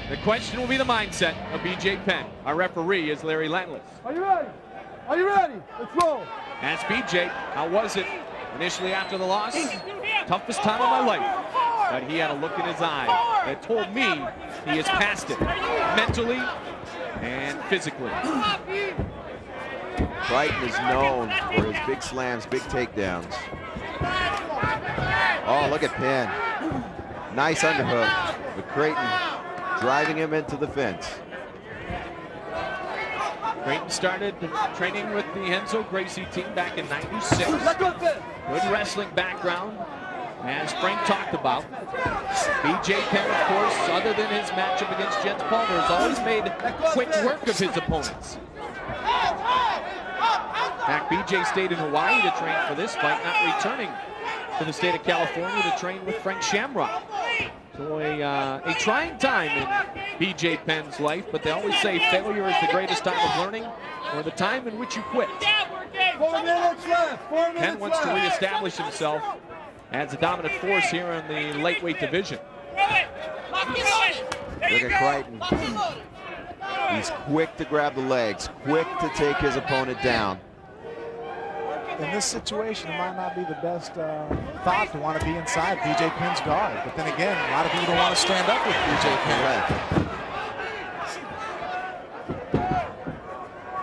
The question will be the mindset of BJ Penn. Our referee is Larry Landless. Are you ready? Are you ready? Let's roll. Ask BJ, how was it initially after the loss? Toughest time of my life. But he had a look in his eye that told me he has passed it mentally and physically. Creighton is known for his big slams, big takedowns. Oh, look at Penn. Nice underhook, but Creighton driving him into the fence. Creighton started training with the Renzo Gracie team back in '96. Good wrestling background, as Frank talked about. BJ Penn, of course, other than his matchup against Jens Palmer, has always made quick work of his opponents. In fact, BJ stayed in Hawaii to train for this fight, not returning to the state of California to train with Frank Shamrock. So a trying time in BJ Penn's life, but they always say failure is the greatest time of learning, or the time in which you quit. 4 minutes left. 4 minutes Penn wants to left. reestablish himself as a dominant force here in the lightweight division. Look at Creighton. He's quick to grab the legs, quick to take his opponent down. In this situation, it might not be the best thought to want to be inside BJ Penn's guard. But then again, a lot of people don't want to stand up with BJ Penn.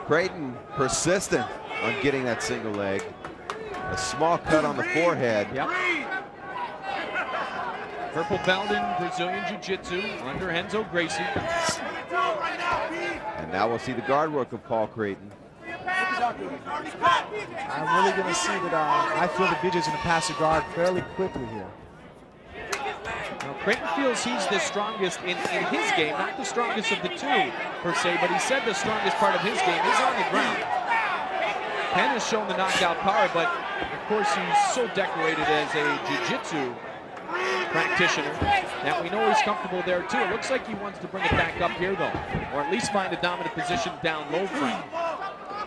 Creighton persistent on getting that single leg. A small cut on the forehead. Yep. Purple belt in Brazilian Jiu-Jitsu under Renzo Gracie. And now we'll see the guard work of Paul Creighton. I'm really going to see that I feel that BJ's going to pass the guard fairly quickly here. Now, Creighton feels he's the strongest in his game, not the strongest of the two, per se, but he said the strongest part of his game is on the ground. Penn has shown the knockout power, but of course he's so decorated as a jiu-jitsu practitioner that we know he's comfortable there too. It looks like he wants to bring it back up here though, or at least find a dominant position down low for him.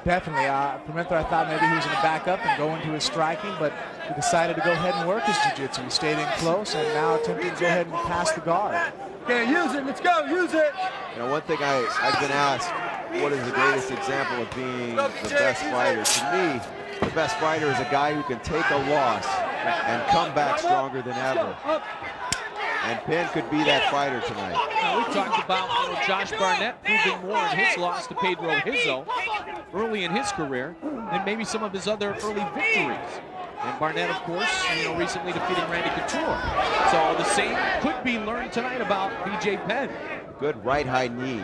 Definitely. For a minute there, I thought maybe he was going to back up and go into his striking, but he decided to go ahead and work his jiu-jitsu. He stayed in close and now attempting to go ahead and pass the guard. Okay, use it. Let's go. Use it. You know, one thing I've been asked, what is the greatest example of being the best fighter? To me, the best fighter is a guy who can take a loss and come back stronger than ever. And Penn could be that fighter tonight. Now, we talked about Josh Barnett proving more in his loss to Pedro Hizzo early in his career than maybe some of his other early victories. And Barnett, of course, recently defeating Randy Couture. So the same could be learned tonight about BJ Penn. Good right high knee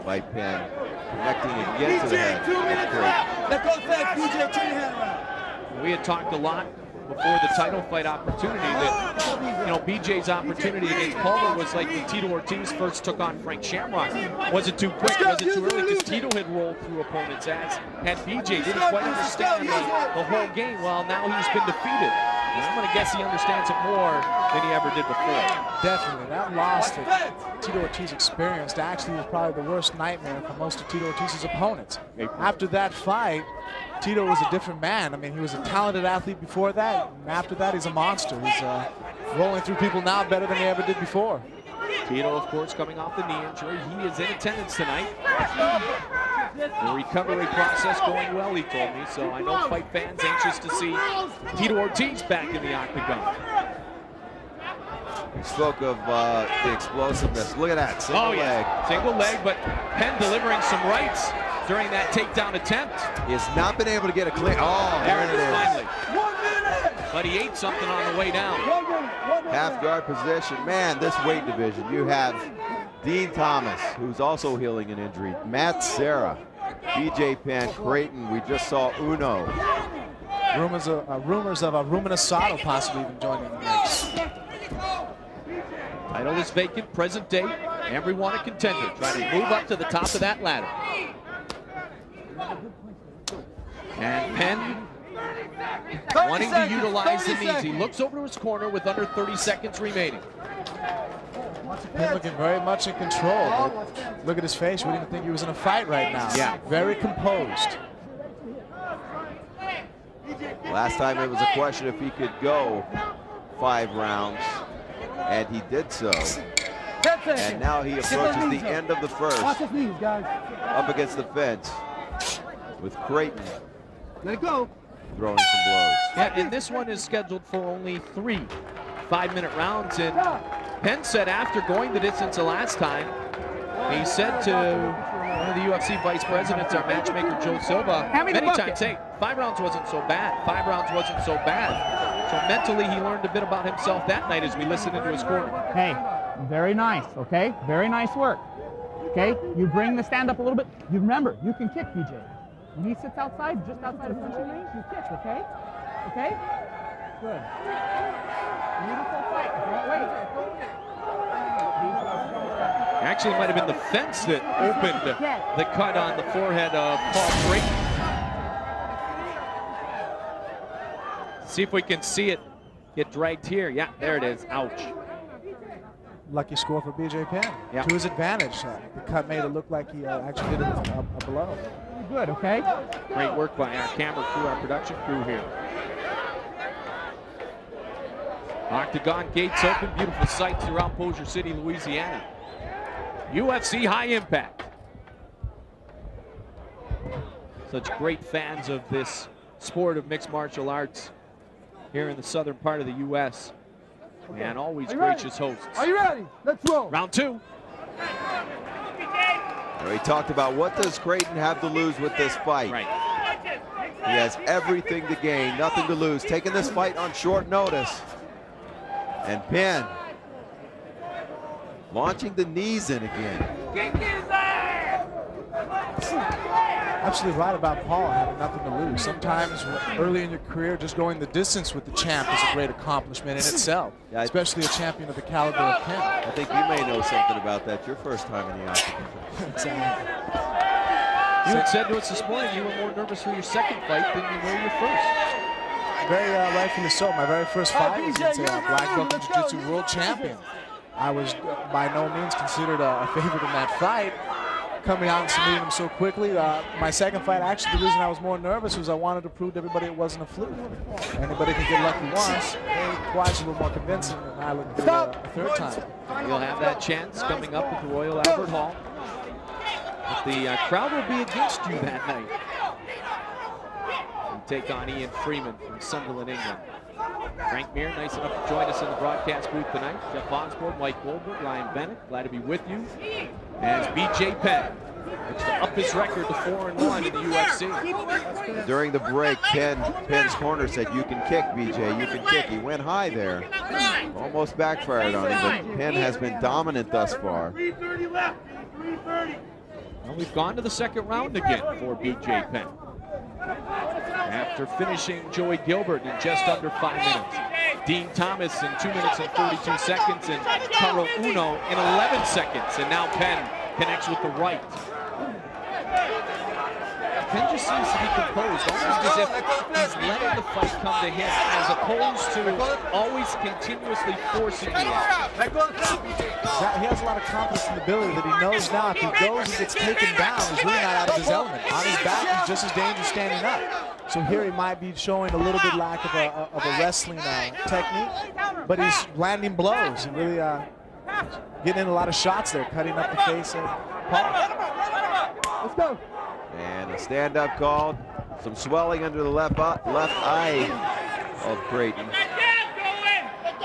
by Penn, connecting again to the head. That's great. Let go fast, BJ. Turn your hand around. We had talked a lot before the title fight opportunity that, BJ's opportunity against Palmer was like when Tito Ortiz first took on Frank Shamrock. Was it too quick? Was it too early? Because Tito had rolled through opponents, as had BJ. Didn't quite understand the whole game. Well, now he's been defeated. And I'm going to guess he understands it more than he ever did before. Definitely. That loss that Tito Ortiz experienced actually was probably the worst nightmare for most of Tito Ortiz's opponents. After that fight, Tito was a different man. I mean, he was a talented athlete before that, and after that, he's a monster. He's rolling through people now better than he ever did before. Tito, of course, coming off the knee injury. He is in attendance tonight. The recovery process going well, he told me, so I know fight fans anxious to see Tito Ortiz back in the octagon. We spoke of the explosiveness. Look at that, single leg. Single leg, but Penn delivering some rights during that takedown attempt. He has not been able to get a clean. Oh, there it is finally. 1 minute. But he ate something on the way down. Half guard position. Man, this weight division, you have Dean Thomas, who's also healing an injury. Matt Serra, BJ Penn, Creighton. We just saw Uno. Rumors of Rumina Sato possibly even joining the mix. Title is vacant, present day. Everyone a contender, trying to move up to the top of that ladder. And Penn wanting to utilize the knees. He looks over to his corner with under 30 seconds remaining. Penn looking very much in control. But look at his face. We didn't think he was in a fight right now. Yeah. Very composed. Last time it was a question if he could go 5 rounds, and he did so. And now he approaches the end of the first. Watch his knees, guys. Up against the fence with Creighton Let it go. throwing some blows. Yeah, and this one is scheduled for only 3 5-minute rounds. And Penn said after going the distance the last time, he said to one of the UFC vice presidents, our matchmaker Joe Silva, many times, hey, 5 rounds wasn't so bad. 5 rounds wasn't so bad. So mentally, he learned a bit about himself that night as we listened into his corner. Hey, very nice, okay? Very nice work. Okay, you bring the stand up a little bit. You remember, you can kick, BJ. When he sits outside, just outside of punching range, you kick, okay? Okay? Good. Beautiful fight. Don't wait. Actually, it might have been the fence that opened the cut on the forehead of Paul Creighton. See if we can see it get dragged here. Yeah, there it is. Ouch. Lucky score for BJ Penn. Yeah. To his advantage. The cut made it look like he actually did a blow. Good, okay? Great work by our camera crew, our production crew here. Octagon gates open. Beautiful sights throughout Bossier City, Louisiana. UFC High Impact. Such great fans of this sport of mixed martial arts here in the southern part of the U.S. And always gracious hosts. Are you ready? Let's roll. Round 2. We talked about what does Creighton have to lose with this fight. Right. He has everything to gain, nothing to lose. Taking this fight on short notice. And Penn launching the knees in again. Absolutely right about Paul having nothing to lose. Sometimes early in your career, just going the distance with the champ is a great accomplishment in itself, Yeah, especially a champion of the caliber of Penn. I think you may know something about that. Your first time in the octagon. Exactly. You had said to us this morning you were more nervous for your second fight than you were your first. Very rightfully so. My very first fight was against a black belt in jiu-jitsu world champion. I was by no means considered a favorite in that fight. Coming out and submitting him so quickly. My second fight, actually, the reason I was more nervous was I wanted to prove to everybody it wasn't a fluke. Anybody can get lucky once. Twice a little more convincing than I looked for a third time. You'll have that chance coming up at the Royal Albert Hall. But the crowd will be against you that night. You take on Ian Freeman from Sunderland, England. Frank Mir, nice enough to join us in the broadcast booth tonight. Jeff Osborne, Mike Goldberg, Ryan Bennett, glad to be with you. As BJ Penn looks to up his record to 4-1 in the UFC. During the break, Penn's corner said, "You can kick, BJ, you can kick." He went high there. Almost backfired on him, but Penn has been dominant thus far. Well, we've gone to the second round again for BJ Penn. After finishing Joey Gilbert in just under 5 minutes. Dean Thomas in 2 minutes and 42 seconds and Taro Uno in 11 seconds. And now Penn connects with the right. Penn just seems to be composed, almost as if he's letting the fight come to him, as opposed to always continuously forcing the action. He has a lot of confidence in the ability that he knows now if he goes and gets taken down, he's really not out of his element. On his back, he's just as dangerous standing up. So here he might be showing a little bit lack of a wrestling technique, but he's landing blows and really getting in a lot of shots there, cutting up the face of Paul. Let's go. And a stand-up called. Some swelling under the left eye of Creighton.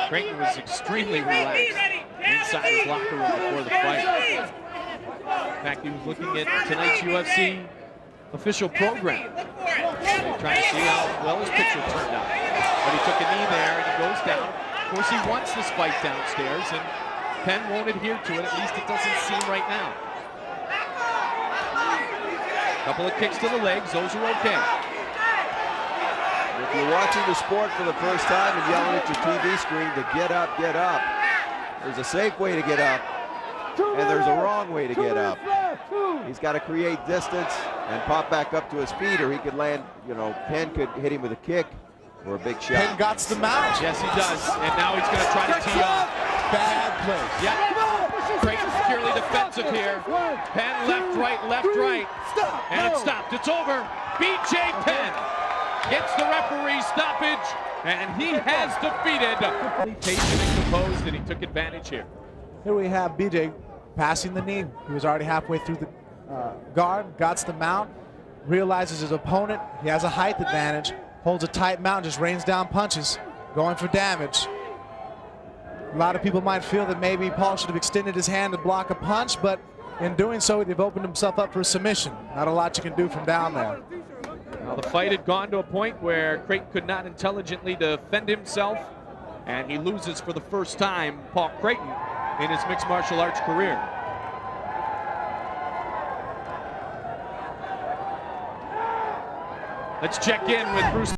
Creighton was extremely relaxed inside his locker room before the fight. In fact, he was looking at tonight's UFC official program, trying to see how well his picture turned out. But he took a knee there and he goes down. Of course, he wants this fight downstairs, and Penn won't adhere to it. At least it doesn't seem right now. Couple of kicks to the legs, those are okay. If you're watching the sport for the first time and yelling at your TV screen to get up, there's a safe way to get up, and there's a wrong way to get up. He's got to create distance and pop back up to his feet, or he could land, Penn could hit him with a kick or a big shot. Penn got the mount. Yes, he does. And now he's going to try to tee off. Bad place. Yep. Creighton's purely defensive here. Penn left, right. And it stopped. It's over. BJ Penn gets the referee stoppage, and he has defeated. Patient and composed, and he took advantage here. Here we have BJ passing the knee. He was already halfway through the guard, got the mount, realizes his opponent, he has a height advantage, holds a tight mount, just rains down punches, going for damage. A lot of people might feel that maybe Paul should have extended his hand to block a punch, but in doing so, they've opened himself up for a submission. Not a lot you can do from down there. Well, the fight had gone to a point where Creighton could not intelligently defend himself, and he loses for the first time, Paul Creighton, in his mixed martial arts career. Let's check in with Bruce.